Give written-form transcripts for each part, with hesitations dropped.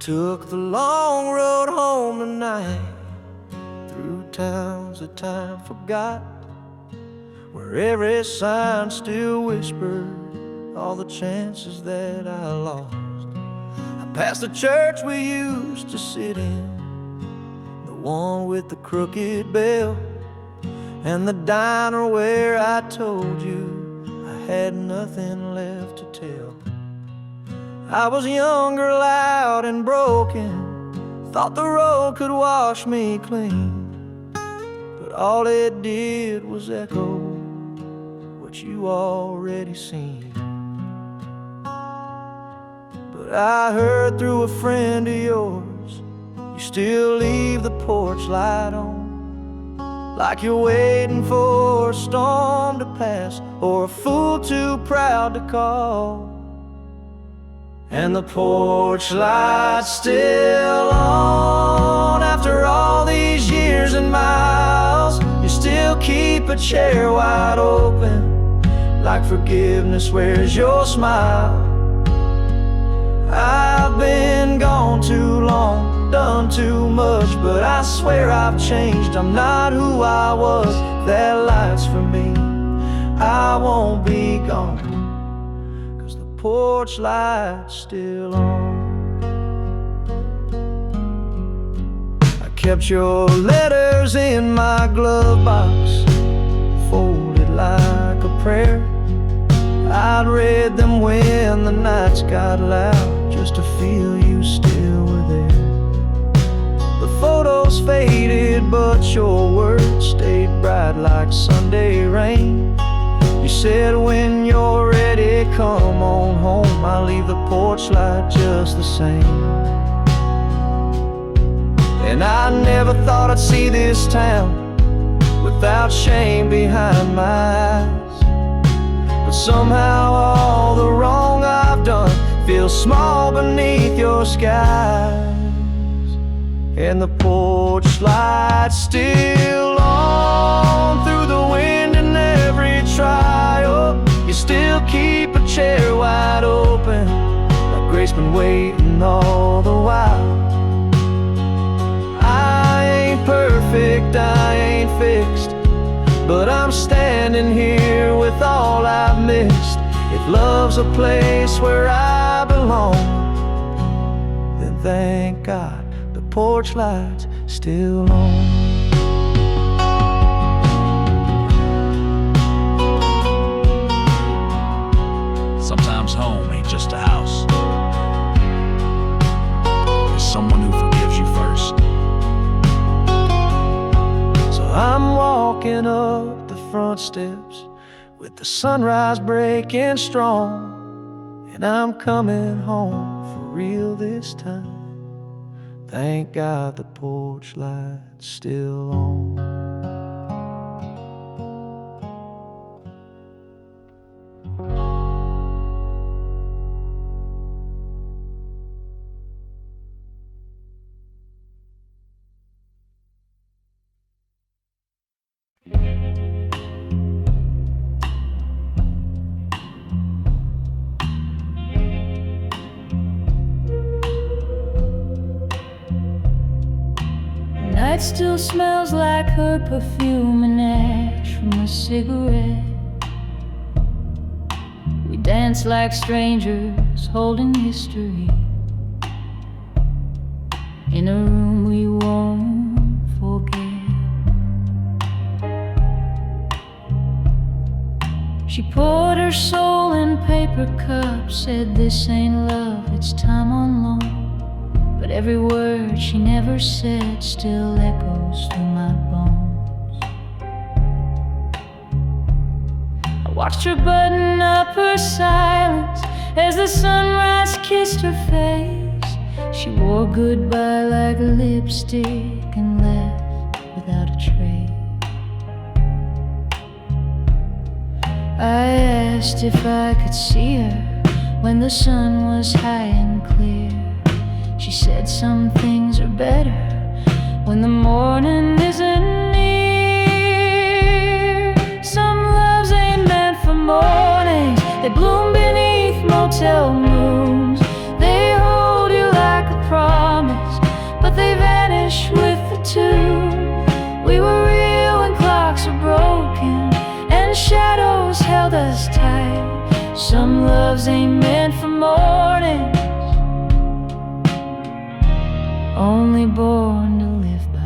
Took the long road home tonight, through towns that time forgot, where every sign still whispered all the chances that I lost. I passed the church we used to sit in, the one with the crooked bell, and the diner where I told you I had nothing left to tell. I was younger, loud and broken, thought the road could wash me clean, but all it did was echo what you already seen. But I heard through a friend of yours, you still leave the porch light on, like you're waiting for a storm to pass or a fool too proud to call. And the porch light's still on after all these years and miles. You still keep a chair wide open, like forgiveness wears your smile. I've been gone too long, done too much, but I swear I've changed. I'm not who I was. That light's for me, I won't be gone, porch light's still on. I kept your letters in my glove box, folded like a prayer. I'd read them when the nights got loud, just to feel you still were there. The photos faded, but your words stayed bright like Sunday rain. You said when you're ready, come on home. I'll leave the porch light just the same. And I never thought I'd see this town without shame behind my eyes, but somehow all the wrong I've done feels small beneath your skies. And the porch light's still on through the wind and every trial. You still keep a chair wide open, like Grace been waiting all the while. I ain't perfect, I ain't fixed, but I'm standing here with all I've missed. If love's a place where I belong, then thank God the porch light's still on. Sometimes home ain't just a house, it's someone who forgives you first. So I'm walking up the front steps with the sunrise breaking strong, and I'm coming home for real this time. Thank God the porch light's still on. Night still smells like her perfume and ash from a cigarette. We dance like strangers holding history in a room we won't forget. She poured her soul in paper cups, said this ain't love, it's time on loan. But every word she never said still echoes through my bones. I watched her button up her silence as the sunrise kissed her face. She wore goodbye like lipstick and left without a trace. I asked if I could see her when the sun was high and clear. She said some things are better when the morning isn't near. Some loves ain't meant for mornings, they bloom beneath motel moons. They hold you like a promise, but they vanish with the tune. We were real when clocks were broken and shadows held us tight. Some loves ain't meant for mornings, only born to live by night.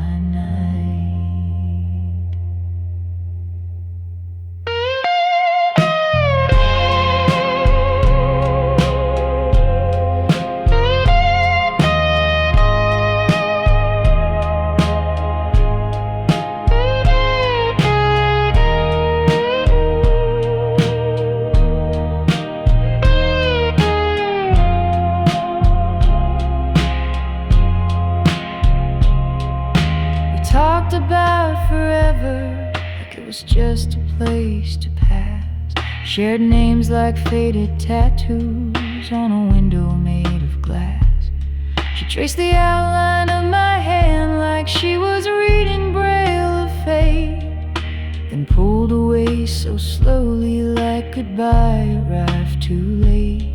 Talked about forever like it was just a place to pass. Shared names like faded tattoos on a window made of glass. She traced the outline of my hand like she was reading Braille of fate, then pulled away so slowly like goodbye arrived too late.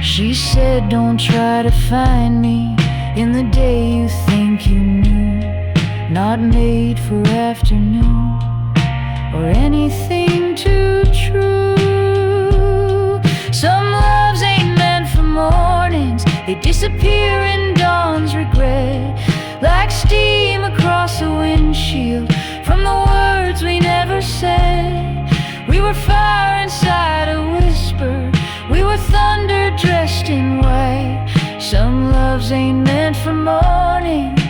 She said, don't try to find me in the day you think you knew, not made for afternoon or anything too true. Some loves ain't meant for mornings, they disappear in dawn's regret, like steam across a windshield from the words we never said. We were fire inside a whisper, we were thunder dressed in white. Some loves ain't meant for mornings,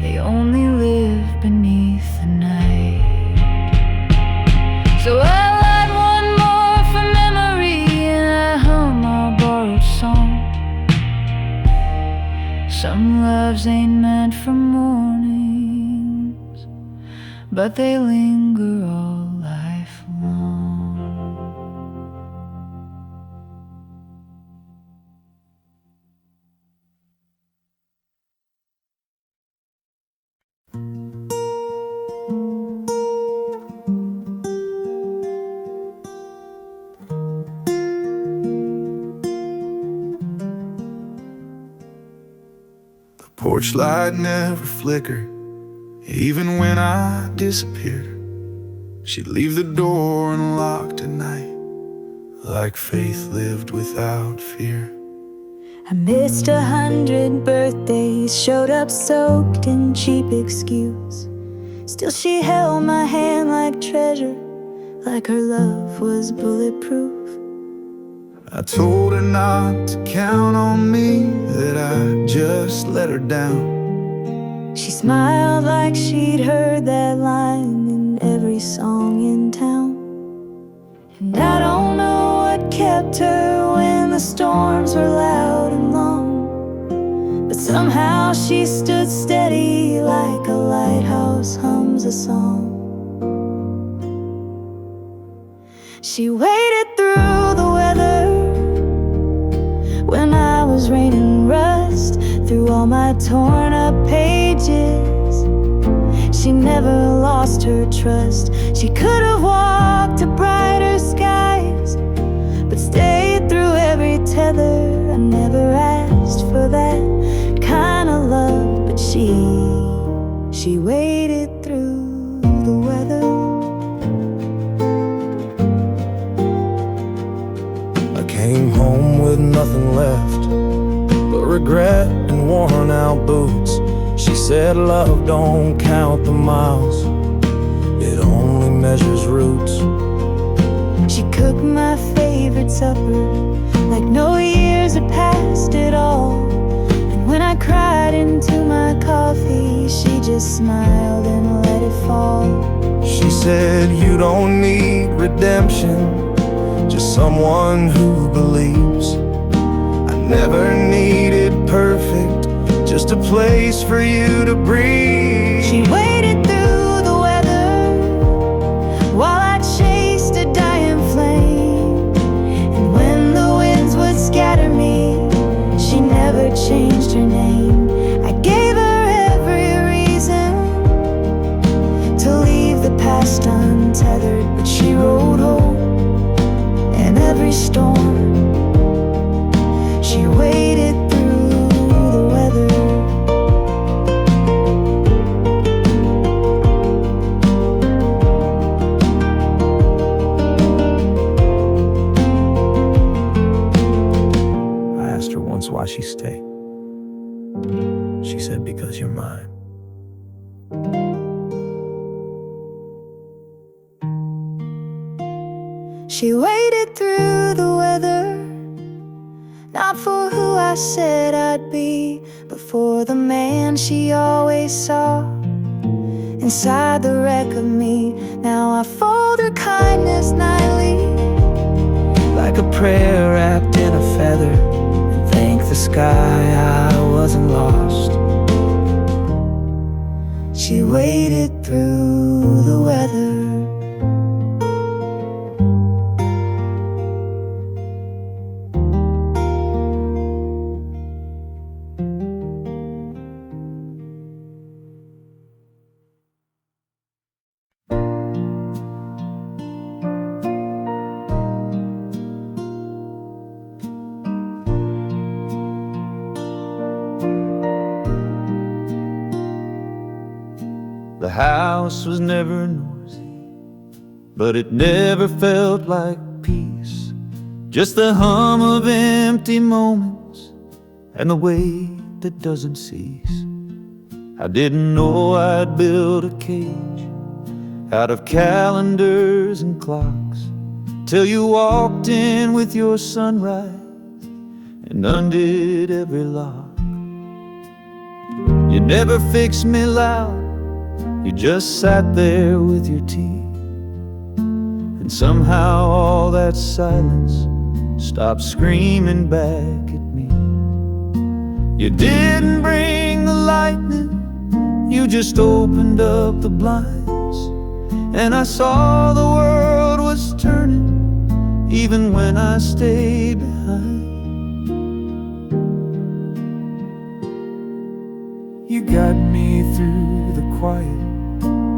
they only live beneath the night. So I light one more for memory and I hum our borrowed song. Some loves ain't meant for mornings, but they linger all life long. Porch light never flickered, even when I disappeared. She'd leave the door unlocked at night, like faith lived without fear. I missed 100 birthdays, showed up soaked in cheap excuse. Still she held my hand like treasure, like her love was bulletproof. I told her not to count on me, that I just let her down. She smiled like she'd heard that line in every song in town. And I don't know what kept her when the storms were loud and long, but somehow she stood steady like a lighthouse hums a song. She waited through the weather when I was raining rust through all my torn up pages. She never lost her trust. She could have walked to brighter skies, but stayed through every tether. I never asked for that kind of love, but she waited through the weather. I came home with nothing left but regret and worn out boots. She said love don't count the miles, it only measures roots. She cooked my favorite supper like no years had passed at all. And when I cried into my coffee, she just smiled and let it fall. She said you don't need redemption, just someone who believes. I never needed perfect, just a place for you to breathe. She waited through the weather while I chased a dying flame. And when the winds would scatter me, she never changed her name. I gave her every reason to leave the past untethered, but she rode home, and every every storm. She waded through the weather. I asked her once why she stayed. She said, because you're mine. She waded through the weather, not for who I said I'd be, but for the man she always saw inside the wreck of me. Now I fold her kindness nightly, Like a prayer wrapped in a feather, and thank the sky I wasn't lost. she waded through the weather. The house was never noisy, but it never felt like peace. Just the hum of empty moments and the weight that doesn't cease. I didn't know I'd build a cage out of calendars and clocks, till you walked in with your sunrise and undid every lock. You never fixed me loud, you just sat there with your tea, and somehow all that silence stopped screaming back at me. You didn't bring the lightning, you just opened up the blinds, and I saw the world was turning even when I stayed behind. You got me through the quiet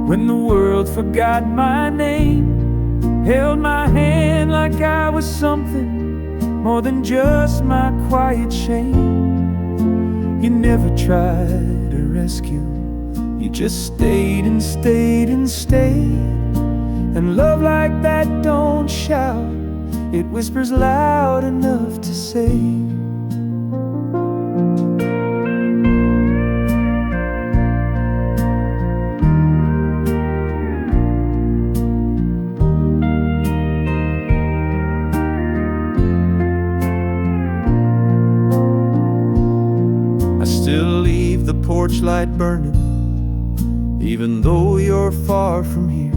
when the world forgot my name, held my hand like I was something more than just my quiet shame. You never tried to rescue, you just stayed and stayed and stayed. And love like that don't shout, it whispers loud enough to say. Porch light burning, even though you're far from here.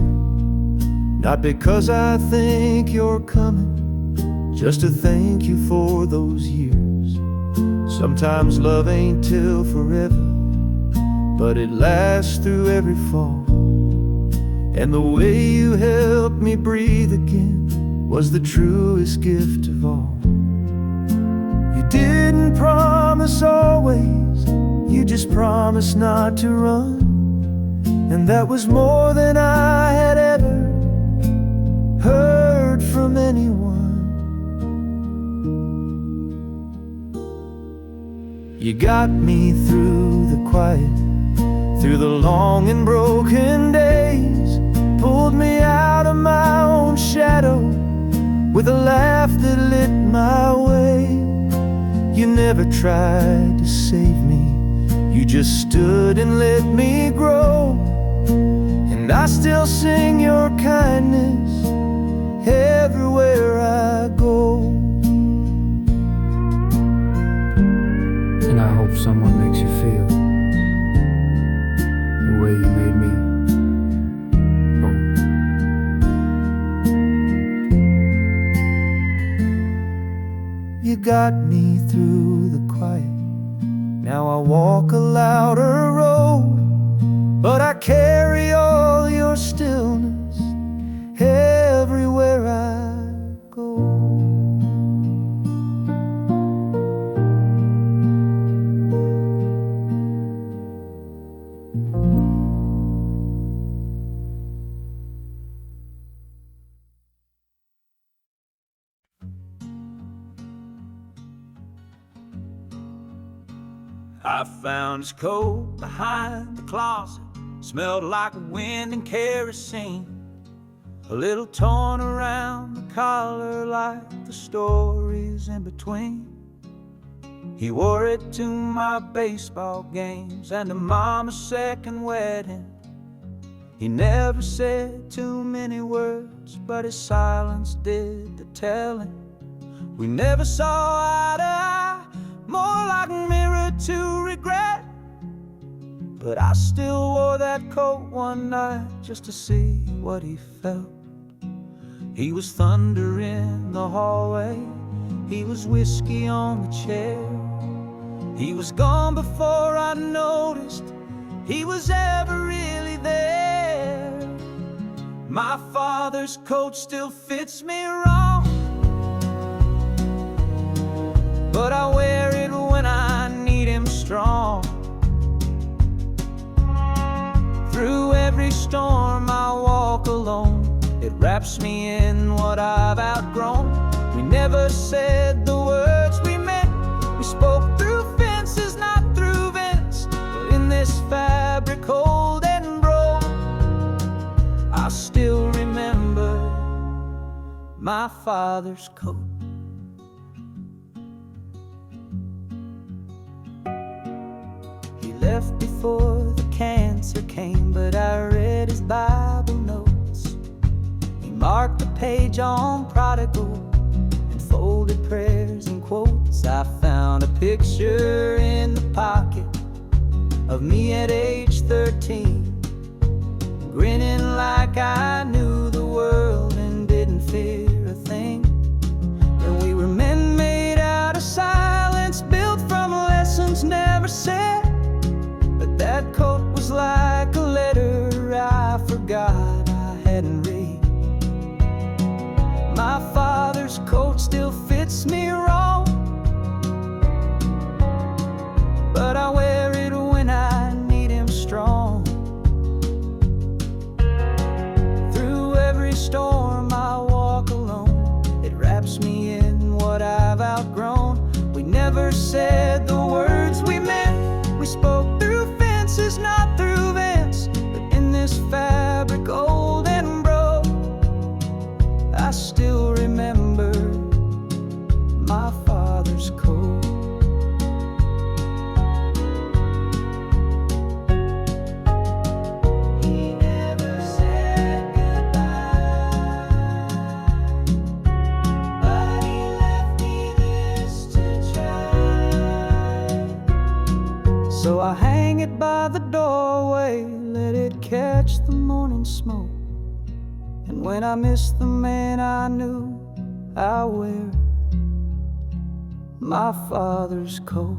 Not because I think you're coming, just to thank you for those years. Sometimes love ain't till forever, but it lasts through every fall. And the way you helped me breathe again was the truest gift of all. You didn't promise always, you just promised not to run, and that was more than I had ever heard from anyone. You got me through the quiet, through the long and broken days, pulled me out of my own shadow with a laugh that lit my way. You never tried to save me, you just stood and let me grow, and I still sing your kindness everywhere I go. And I hope someone makes you feel the way you made me. You got me through the quiet, now I walk a louder road, but I carry all your stillness everywhere I go. I found his coat behind the closet, smelled like wind and kerosene, a little torn around the collar like the stories in between. He wore it to my baseball games and to Mama's second wedding. He never said too many words, but his silence did the telling. We never saw eye to eye, more like mirror to regret. But I still wore that coat one night just to see what he felt. He was thunder in the hallway, he was whiskey on the chair. He was gone before I noticed he was ever really there. My father's coat still fits me wrong, but I wear it when I need him strong. Through every storm I walk alone, it wraps me in what I've outgrown. We never said the words we meant, we spoke through fences, not through vents. But in this fabric old and broke, I still remember my father's coat. He left before the cancer came, but I read his Bible notes. He marked a page on prodigal and folded prayers and quotes. I found a picture in the pocket of me at age 13, grinning like I knew the world and didn't fear a thing. And we were men made out of silence, built from lessons never said. But that coat was like a letter I forgot I hadn't read. My father's coat still fits me wrong, but I wear it when I need him strong. Through every storm I walk alone, it wraps me in what I've outgrown. We never said the words we meant, we spoke through fences, not through vents. But in this fabric old and broke, I still remember my father's coat. He never said goodbye, but he left me this to try. So I hang it by the doorway, let it catch the morning smoke. And when I miss the man I knew, I wear my father's coat.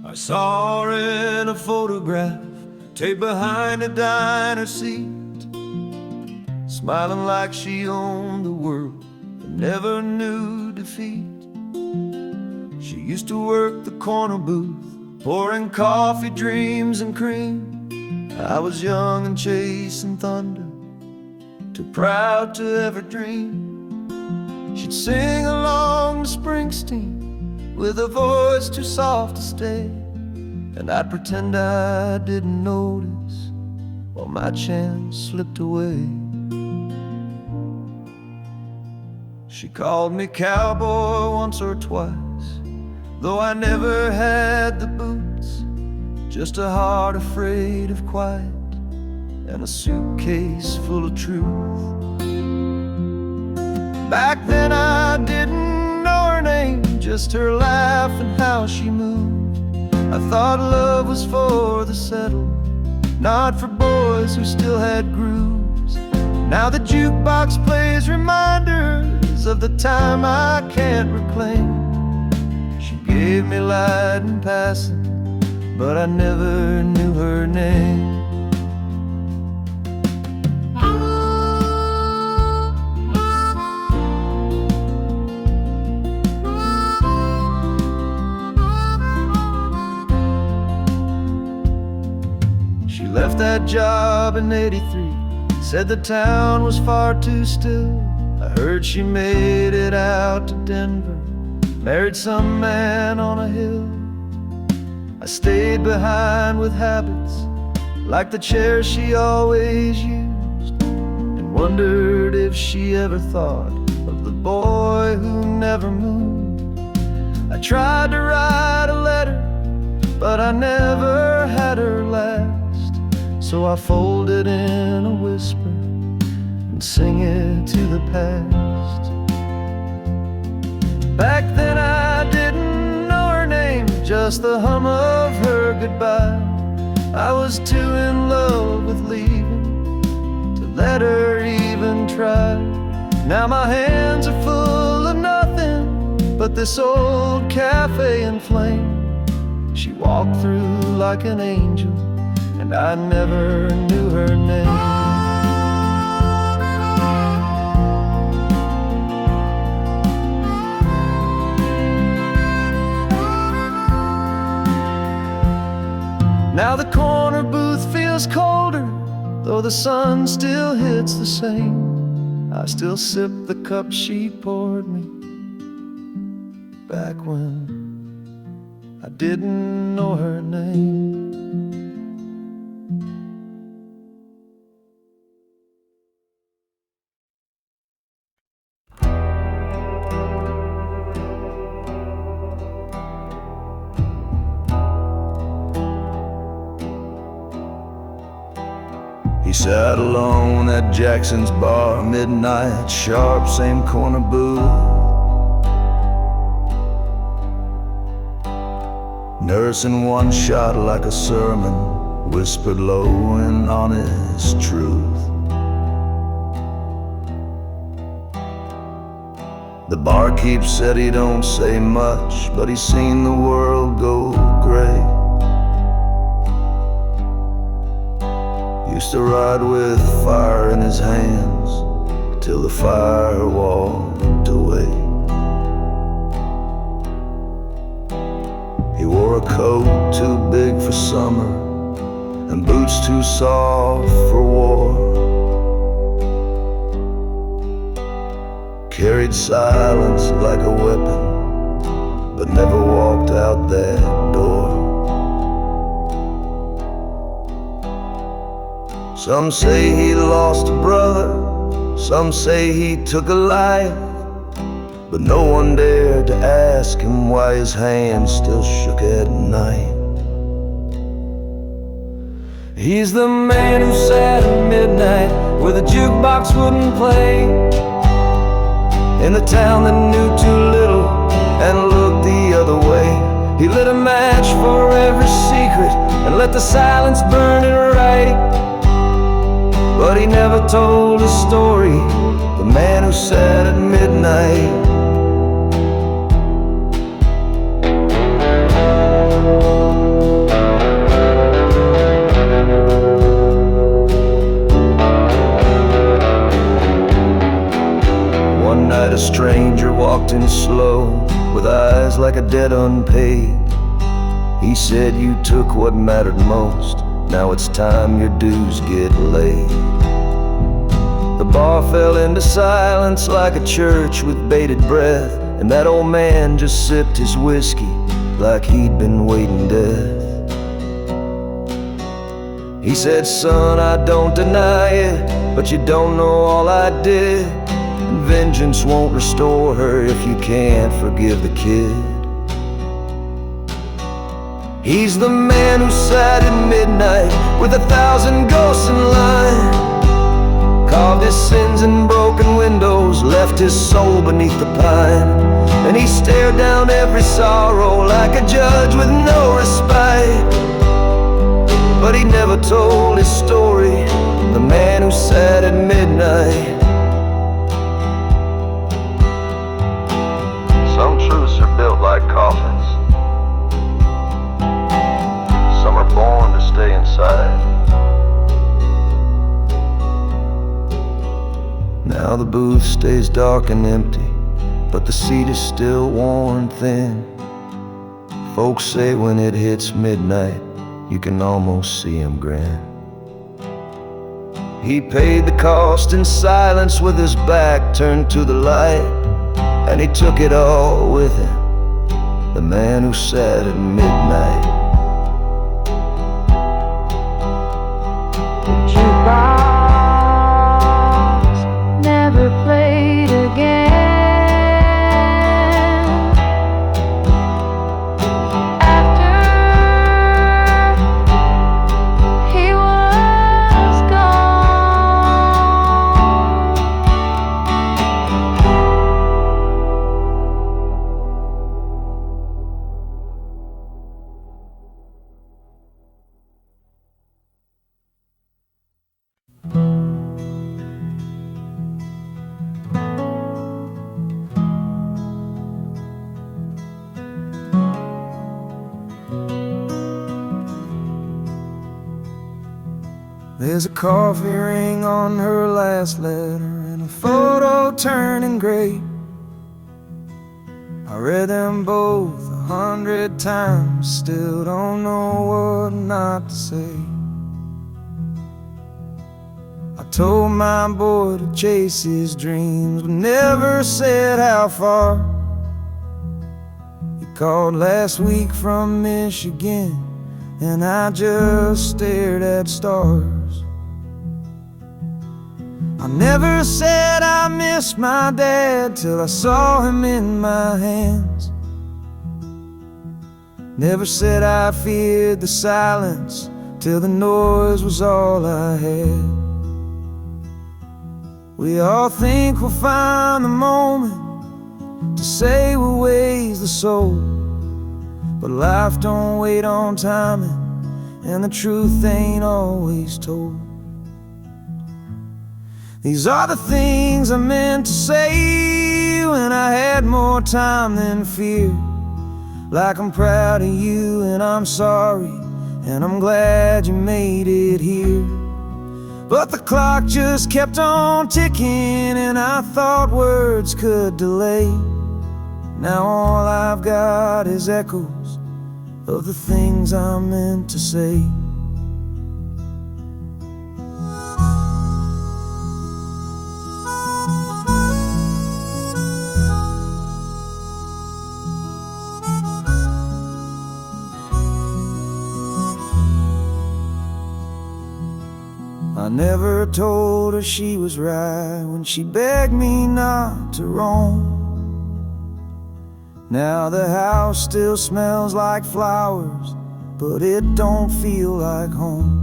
I saw her in a photograph, taped behind a diner seat, smiling like she owned the world and never knew defeat. She used to work the corner booth, pouring coffee, dreams, and cream. I was young and chasing thunder, too proud to ever dream. She'd sing along to Springsteen with a voice too soft to stay, and I'd pretend I didn't notice while my chance slipped away. She called me cowboy once or twice, though I never had the boots, just a heart afraid of quiet and a suitcase full of truth. Back then I didn't know her name, just her laugh and how she moved. I thought love was for the settled, not for boys who still had grooves. Now the jukebox plays reminders of the time I can't reclaim. She gave me light in passing, but I never knew her name. that job in '83. Said the town was far too still. I heard she made it out to Denver, married some man on a hill. I stayed behind with habits like the chair she always used, and wondered if she ever thought of the boy who never moved. I tried to write a letter, but I never had her last, so I fold it in a whisper and sing it to the past. Back then I didn't know her name, just the hum of her goodbye. I was too in love with leaving to let her even try. Now my hands are full of nothing but this old cafe in flame. She walked through like an angel, and I never knew her name. Now the corner booth feels colder, though the sun still hits the same. I still sip the cup she poured me back when I didn't know her name. He sat alone at Jackson's bar, midnight sharp, same corner booth. Nursing one shot like a sermon, whispered low in honest truth. The barkeep said he don't say much, but he's seen the world go gray. Used to ride with fire in his hands till the fire walked away. He wore a coat too big for summer and boots too soft for war. Carried silence like a weapon, but never walked out that door. Some say he lost a brother, some say he took a life, but no one dared to ask him why his hand still shook at night. He's the man who sat at midnight where the jukebox wouldn't play, in the town that knew too little and looked the other way. He lit a match for every secret and let the silence burn it right. But he never told his story, the man who sat at midnight. One night a stranger walked in slow, with eyes like a debt unpaid. He said, "You took what mattered most, now it's time your dues get laid." The bar fell into silence like a church with bated breath, and that old man just sipped his whiskey like he'd been waiting death. He said, "Son, I don't deny it, but you don't know all I did, and vengeance won't restore her if you can't forgive the kid." He's the man who sat at midnight with 1,000 ghosts in line, carved his sins in broken windows, left his soul beneath the pine. And he stared down every sorrow like a judge with no respite. But he never told his story, the man who sat at midnight. Some truths are built like coffins, some are born to stay inside. Now the booth stays dark and empty, but the seat is still worn thin. Folks say when it hits midnight, you can almost see him grin. He paid the cost in silence with his back turned to the light, and he took it all with him, the man who sat at midnight. The jukebox never played again. After he was gone, There's a coffee ring on her last letter and a photo turning gray. I read them both 100 times, still don't know what not to say. I told my boy to chase his dreams, but never said how far. He called last week from Michigan, and I just stared at stars. I never said I missed my dad till I saw him in my hands. Never said I feared the silence till the noise was all I had. We all think we'll find the moment to say what weighs the soul, but life don't wait on timing, and the truth ain't always told. These are the things I meant to say when I had more time than fear. Like I'm proud of you and I'm sorry, and I'm glad you made it here. But the clock just kept on ticking, and I thought words could delay. Now all I've got is echoes of the things I meant to say. I never told her she was right when she begged me not to roam. Now the house still smells like flowers, but it don't feel like home.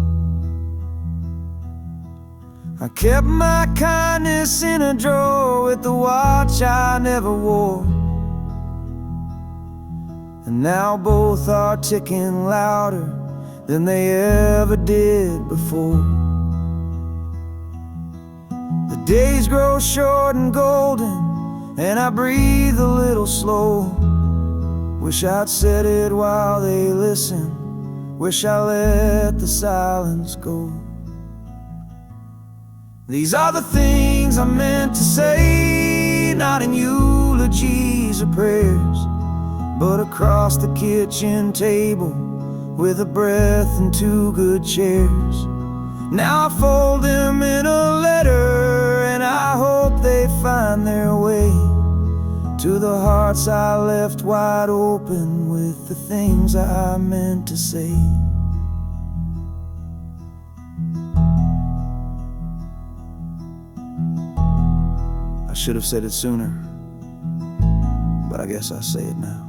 I kept my kindness in a drawer with the watch I never wore, and now both are ticking louder than they ever did before. The days grow short and golden, and I breathe a little slow. Wish I'd said it while they listen, wish I let the silence go. These are the things I meant to say, not in eulogies or prayers, but across the kitchen table with a breath and two good chairs. Now I fold them in a letter, and I hope they find their way to the hearts I left wide open with the things I meant to say. I should have said it sooner, but I guess I'll say it now.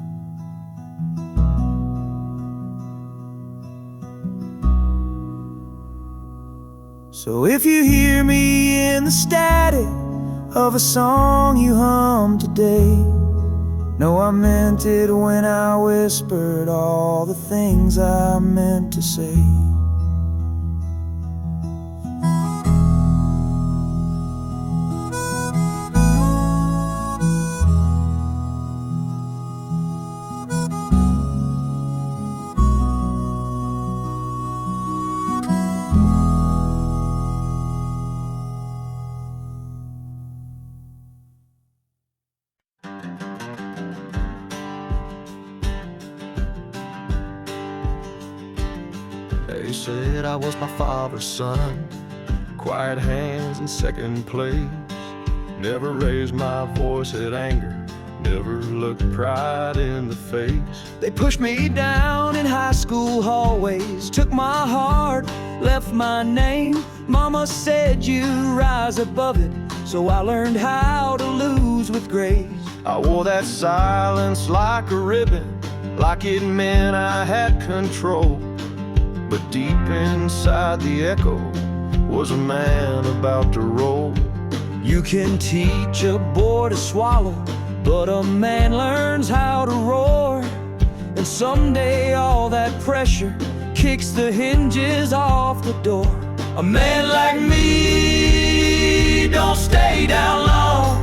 So if you hear me in the static of a song you hum today, know I meant it when I whispered all the things I meant to say. They said I was my father's son, quiet hands in second place. Never raised my voice at anger, never looked pride in the face. They pushed me down in high school hallways, took my heart, left my name. Mama said you rise above it, so I learned how to lose with grace. I wore that silence like a ribbon, like it meant I had control. But deep inside the echo was a man about to roll. You can teach a boy to swallow, but a man learns how to roar. And someday all that pressure kicks the hinges off the door. A man like me don't stay down long.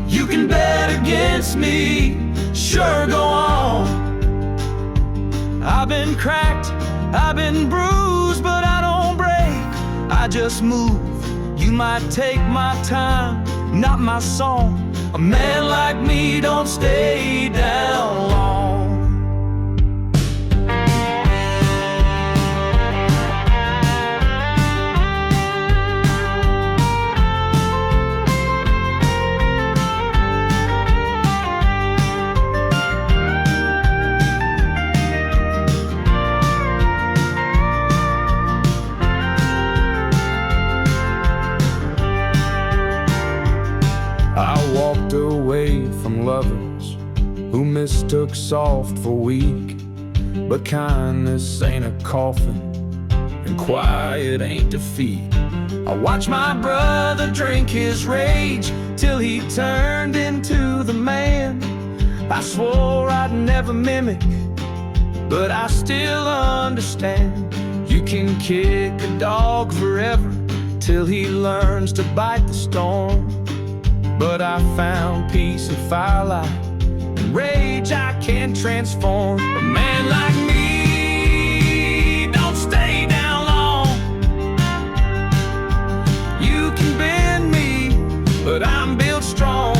You can bet against me, sure, go on. I've been cracked, I've been bruised, but I don't break, I just move. You might take my time, not my song. A man like me don't stay down long. Away from lovers who mistook soft for weak. But kindness ain't a coffin, and quiet ain't defeat. I watched my brother drink his rage till he turned into the man I swore I'd never mimic, but I still understand. You can kick a dog forever till he learns to bite the storm. But I found peace in firelight, and rage I can transform. A man like me don't stay down long. You can bend me, but I'm built strong.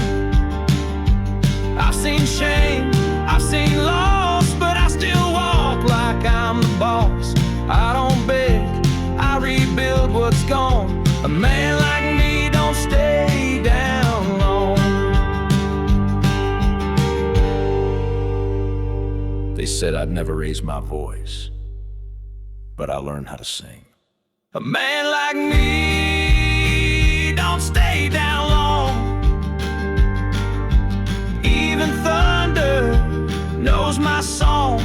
I've seen shame, I've seen loss, but I still walk like I'm the boss. I don't beg, I rebuild what's gone. A man like me don't stay down. They said I'd never raise my voice, but I learned how to sing. A man like me don't stay down long. Even thunder knows my song.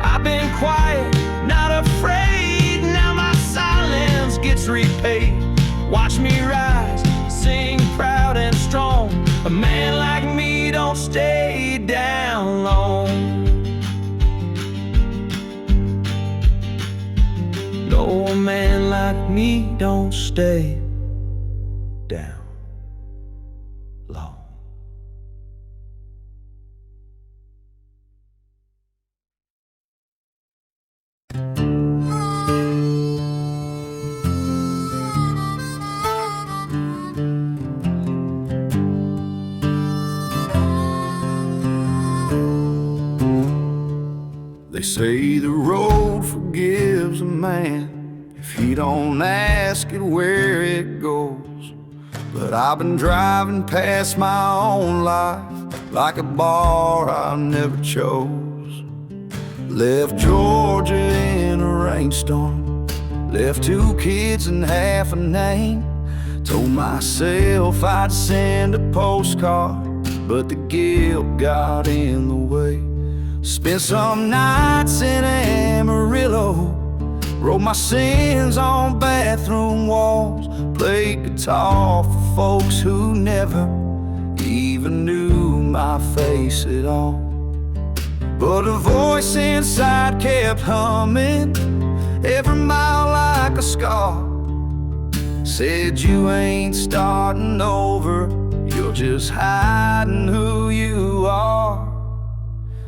I've been quiet, not afraid. Now my silence gets repaid. Watch me rise, sing proud and strong. A man like me don't stay down long. No, a man like me don't stay down long. They say the road forgives a man if he don't ask it where it goes. But I've been driving past my own life like a bar I never chose. Left Georgia in a rainstorm, left 2 kids and half a name. Told myself I'd send a postcard, but the guilt got in the way. Spent some nights in Amarillo, wrote my sins on bathroom walls, played guitar for folks who never even knew my face at all. But a voice inside kept humming every mile like a scar. Said you ain't starting over, you're just hiding who you are.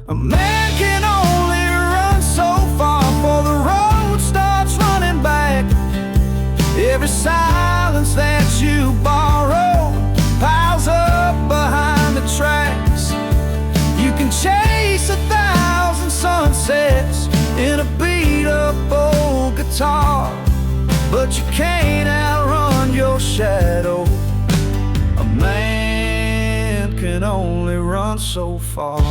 A man can only run so far before the road starts running back. Every silence that you borrow piles up behind the tracks. You can chase 1,000 sunsets in a beat-up old guitar, run so far.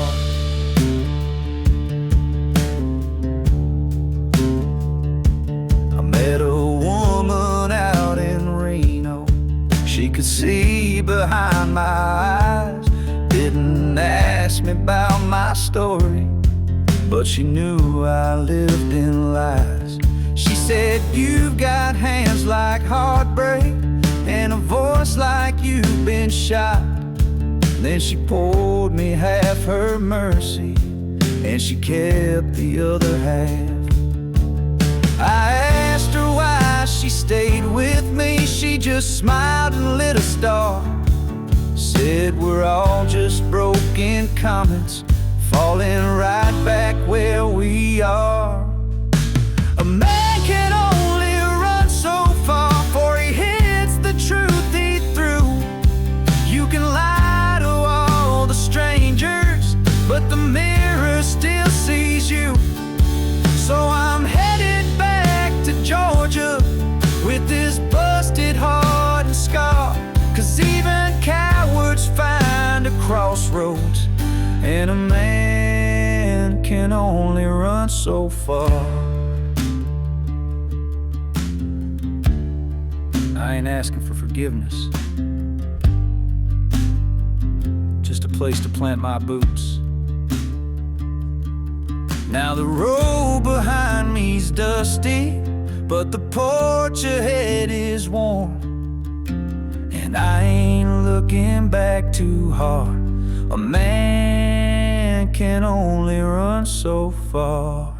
I met a woman out in Reno. She could see behind my eyes. Didn't ask me about my story, but she knew I lived in lies. She said, "You've got hands like heartbreak and a voice like you've been shot." Then she poured me half her mercy, and she kept the other half. I asked her why she stayed with me. She just smiled and lit a star. Said we're all just broken comets, falling right back where we are. A man can only run so far before he hits the truth he threw. You can lie to all the strangers, but the mirror still sees you. So I'm headed back to Georgia with this busted heart and scar. 'Cause even cowards find a crossroads, and a man can only run so far. I ain't asking for forgiveness, just a place to plant my boots. Now the road behind me's dusty, but the porch ahead is warm, and I ain't looking back too hard. A man can only run so far.